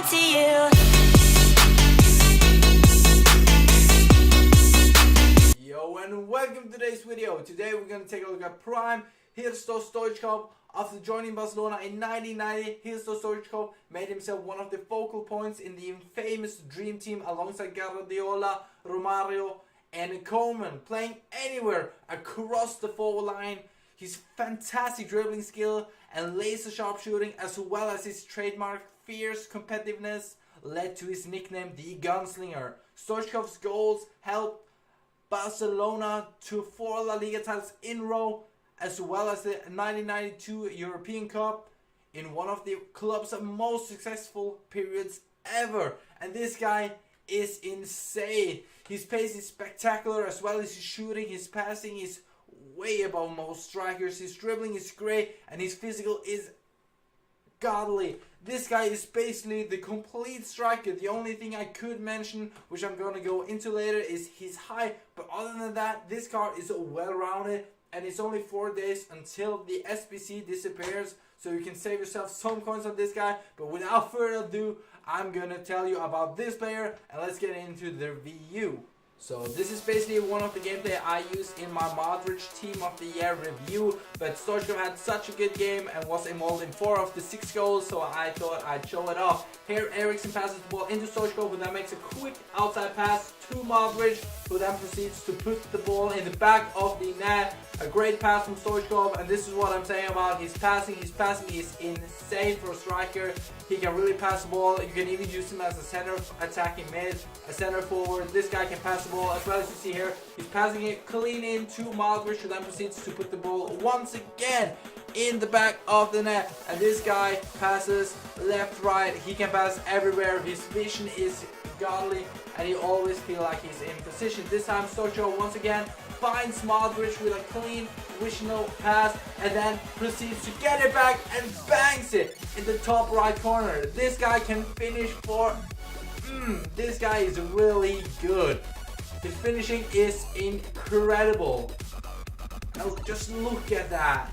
belong to you. Yo, and welcome to today's video. Today we're going to take a look at Prime Stoichkov. After joining Barcelona in 1990, Stoichkov made himself one of the focal points in the famous Dream Team alongside Guardiola, Romario and Koeman, playing anywhere across the forward line. His fantastic dribbling skill and laser sharp shooting, as well as his trademark fierce competitiveness, led to his nickname the Gunslinger. Stoichkov's goals helped Barcelona to 4 La Liga titles in a row, as well as the 1992 European Cup in one of the club's most successful periods ever. And this guy is insane. His pace is spectacular, as well as his shooting. His passing is way above most strikers. His dribbling is great, and his physical is godly. This guy is basically the complete striker. The only thing I could mention, which I'm going to go into later, is his height. But other than that, this card is well-rounded, and it's only 4 days until the SBC disappears, so you can save yourself some coins on this guy. But without further ado, I'm going to tell you about this player, and let's get into the review. So this is basically one of the gameplay I use in my Modric Team of the Year review, but Stoichkov had such a good game and was involved in 4 of the 6 goals, so I thought I'd show it off. Here Eriksen passes the ball into Stoichkov, who then makes a quick outside pass to Modric, who then proceeds to put the ball in the back of the net. A great pass from Stoichkov, and this is what I'm saying about his passing. His passing is insane for a striker. He can really pass the ball. You can even use him as a center attacking mid, a center forward. This guy can pass the ball, as well as you see here. He's passing it clean into Modric, who then proceeds to put the ball once again in the back of the net. And this guy passes left, right. He can pass everywhere. His vision is godly, and he always feels like he's in position. This time Stoichkov once again finds Modric with a clean visional pass, and then proceeds to get it back and bangs it in the top right corner. This guy can finish for this guy is really good. His finishing is incredible. Now just look at that.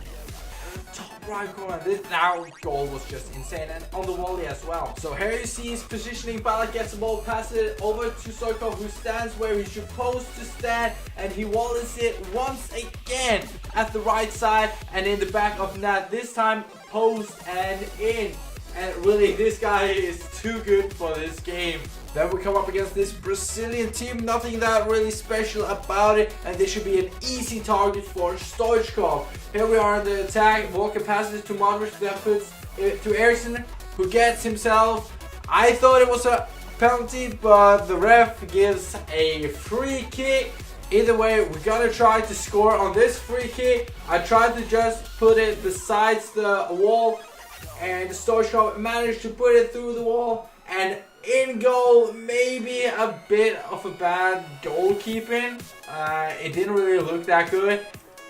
Top right corner. This now goal was just insane, and on the volley as well. So here you see his positioning. Balak gets the ball, passes it over to Stoichkov, who stands where he's supposed to stand, and he volleys it once again at the right side and in the back of net. This time post and in. And really, this guy is too good for this game. Then we come up against this Brazilian team. Nothing that really special about it, and this should be an easy target for Stoichkov. Here we are in the attack. Walker passes to Modric, then puts it to Eriksen, who gets himself. I thought it was a penalty, but the ref gives a free kick. Either way, we're gonna try to score on this free kick. I tried to just put it besides the wall, and Stoichkov managed to put it through the wall and in goal. Maybe a bit of a bad goalkeeping. It didn't really look that good,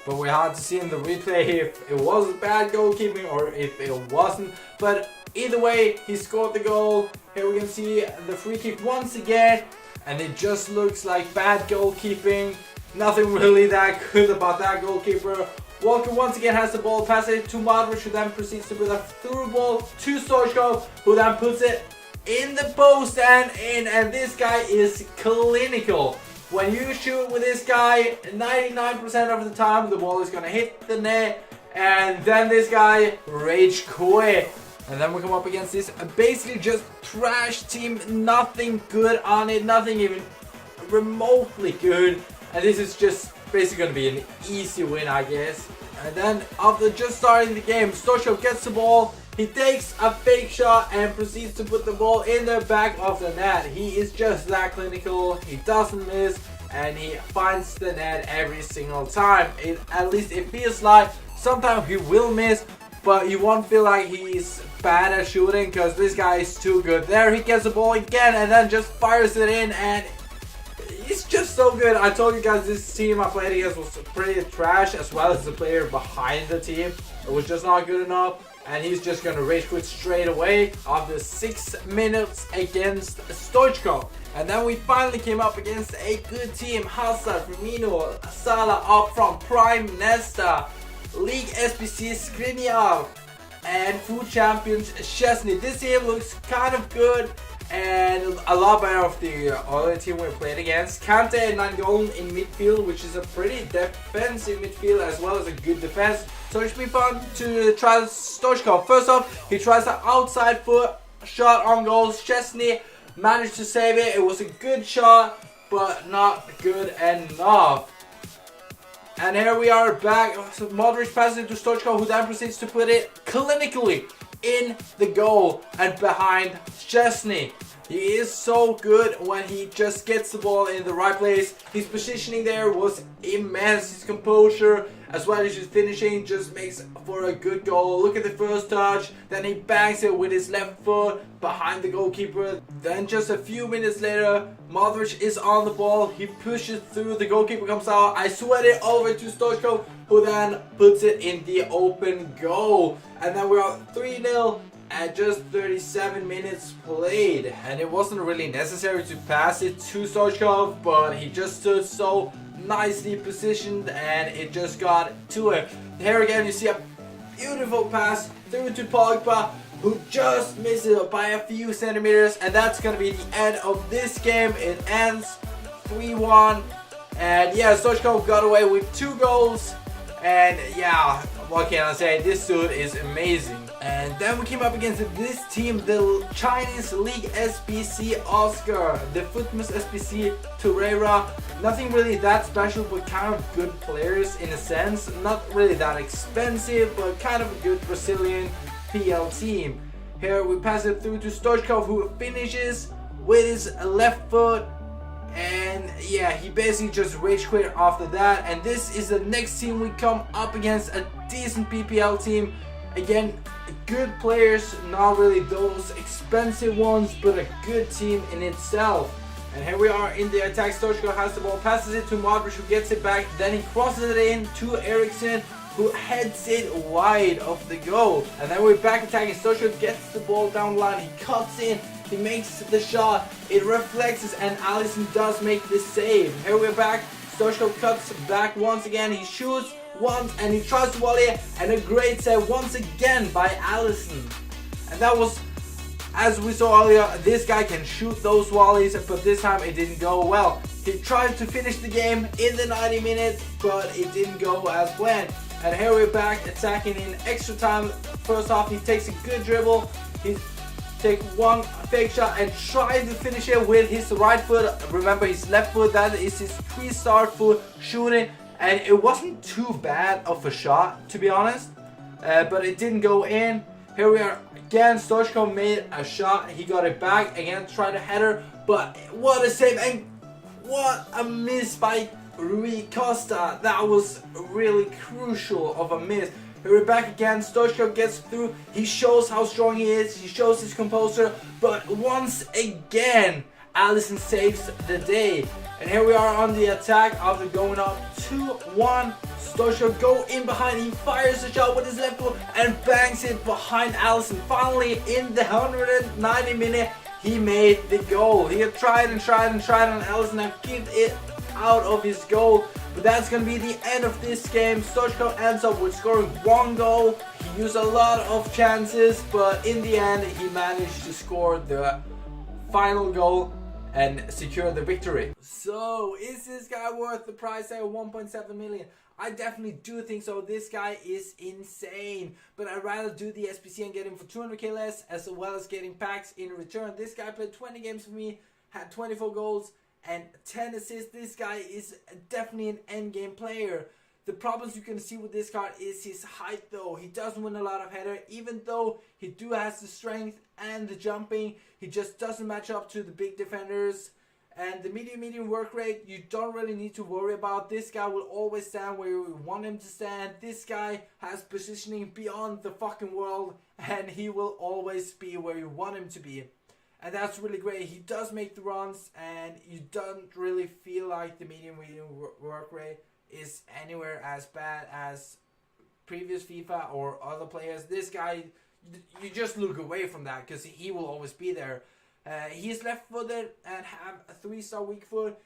but we had to see in the replay if it was bad goalkeeping or if it wasn't. But either way, he scored the goal. Here we can see the free kick once again, and it just looks like bad goalkeeping. Nothing really that good about that goalkeeper. Walker once again has the ball, passes it to Modric, who then proceeds to put a through ball to Stoichkov, who then puts it in the post and in. And this guy is clinical. When you shoot with this guy, 99% of the time the ball is gonna hit the net, and then this guy rage quit. And then we come up against this basically just trash team. Nothing good on it, nothing even remotely good. And this is just basically going to be an easy win, I guess. And then after just starting the game, Stoichkov gets the ball. He takes a fake shot and proceeds to put the ball in the back of the net. He is just that clinical. He doesn't miss, and he finds the net every single time. At least it feels like. Sometimes he will miss, but you won't feel like he's bad at shooting, because this guy is too good. There he gets the ball again and then just fires it in, and it's just so good. I told you guys this team I played against was pretty trash, as well as the player behind the team. It was just not good enough, and he's just gonna rage quit straight away after 6 minutes against Stoichkov. And then we finally came up against a good team. Hazard, Firmino, Salah up front, Prime, Nesta, League SBC, Skriniar, and food champions Chesney. This team looks kind of good and a lot better of the other team we played against. Kante and Nangolan in midfield, which is a pretty defensive midfield as well as a good defense. So it should be fun to try Stoichkov. First off, he tries the outside foot shot on goal. Chesney managed to save it. It was a good shot, but not good enough. And here we are back. So Modric passes it to Stoichkov, who then proceeds to put it clinically in the goal and behind Chesney. He is so good when he just gets the ball in the right place. His positioning there was immense. His composure as well as his finishing just makes for a good goal. Look at the first touch. Then he bangs it with his left foot behind the goalkeeper. Then just a few minutes later, Modric is on the ball. He pushes through. The goalkeeper comes out. I sweat it all the way to Stoichkov, who then puts it in the open goal. And then we're up 3-0 at just 37 minutes played. And it wasn't really necessary to pass it to Stoichkov, but he just stood so nicely positioned and it just got to him. Here again you see a beautiful pass through to Pogba, who just misses it by a few centimeters, and that's gonna be the end of this game. It ends 3-1, and yeah, Stoichkov got away with 2 goals, and yeah, what can I say, this dude is amazing. And then we came up against this team, the Chinese League SBC Oscar, the Footmas SBC Torreira. Nothing really that special, but kind of good players in a sense. Not really that expensive, but kind of a good Brazilian PL team. Here we pass it through to Stoichkov, who finishes with his left foot. And yeah, he basically just rage quit after that. And this is the next team we come up against, a decent PPL team. Again, good players, not really those expensive ones, but a good team in itself. And here we are in the attack. Stoichkov has the ball, passes it to Modric, who gets it back. Then he crosses it in to Eriksson, who heads it wide of the goal. And then we're back attacking. Stoichkov gets the ball down the line. He cuts in. He makes the shot. It reflects, and Alisson does make the save. Here we're back. Stoichkov cuts back once again. He shoots once and he tries to volley it, and a great save once again by Alisson. And that was, as we saw earlier, this guy can shoot those volleys, but this time it didn't go well. He tried to finish the game in the 90 minutes, but it didn't go as planned. And here we're back attacking in extra time. First off, he takes a good dribble. He takes one fake shot and tries to finish it with his right foot. Remember, his left foot, that is his 3-star foot shooting. And it wasn't too bad of a shot, to be honest, but it didn't go in. Here we are again. Stoichkov made a shot. He got it back again, trying to header, but what a save, and what a miss by Rui Costa. That was really crucial of a miss. Here we're back again. Stoichkov gets through. He shows how strong he is. He shows his composure, but once again, Alisson saves the day. And here we are on the attack after going up 2-1. Stoichkov go in behind. He fires the shot with his left foot and bangs it behind Alisson. Finally, in the 190 minute, he made the goal. He had tried and tried and tried on Alisson and kicked it out of his goal. But that's going to be the end of this game. Stoichkov ends up with scoring 1 goal. He used a lot of chances, but in the end, he managed to score the final goal and secure the victory. So, is this guy worth the price tag of 1.7 million? I definitely do think so. This guy is insane, but I'd rather do the SBC and get him for 200k less, as well as getting packs in return. This guy played 20 games for me, had 24 goals and 10 assists. This guy is definitely an endgame player. The problems you can see with this card is his height though. He doesn't win a lot of header, even though he do has the strength and the jumping. He just doesn't match up to the big defenders. And the medium work rate, you don't really need to worry about. This guy will always stand where you want him to stand. This guy has positioning beyond the fucking world, and he will always be where you want him to be. And that's really great. He does make the runs, and you don't really feel like the medium work rate is anywhere as bad as previous FIFA or other players. This guy, you just look away from that because he will always be there. He's left-footed and have a 3-star weak foot.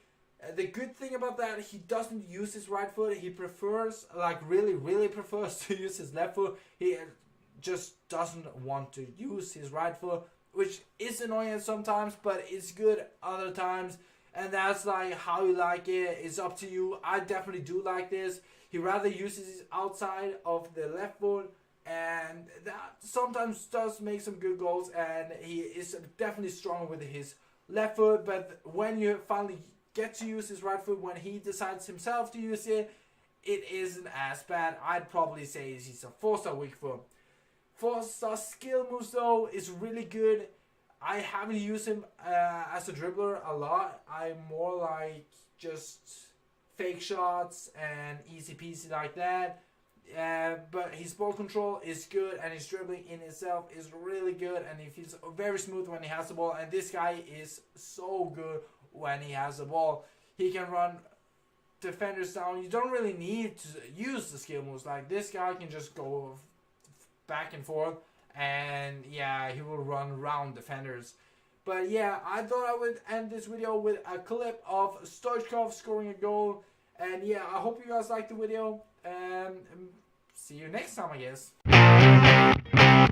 The good thing about that, he doesn't use his right foot. He prefers, like really prefers to use his left foot. He just doesn't want to use his right foot, which is annoying sometimes, but it's good other times. And that's like how you like it. It's up to you. I definitely do like this. He rather uses his outside of the left foot, and that sometimes does make some good goals. And he is definitely strong with his left foot. But when you finally get to use his right foot, when he decides himself to use it, it isn't as bad. I'd probably say he's a 4-star weak foot. 4-star skill moves though is really good. I haven't used him as a dribbler a lot. I'm more like just fake shots and easy peasy like that. But his ball control is good, and his dribbling in itself is really good, and he feels very smooth when he has the ball. And this guy is so good when he has the ball. He can run defenders down. You don't really need to use the skill moves. Like, this guy can just go back and forth, and yeah, he will run around defenders. But yeah, I thought I would end this video with a clip of Stoichkov scoring a goal. And yeah, I hope you guys liked the video, and see you next time, I guess.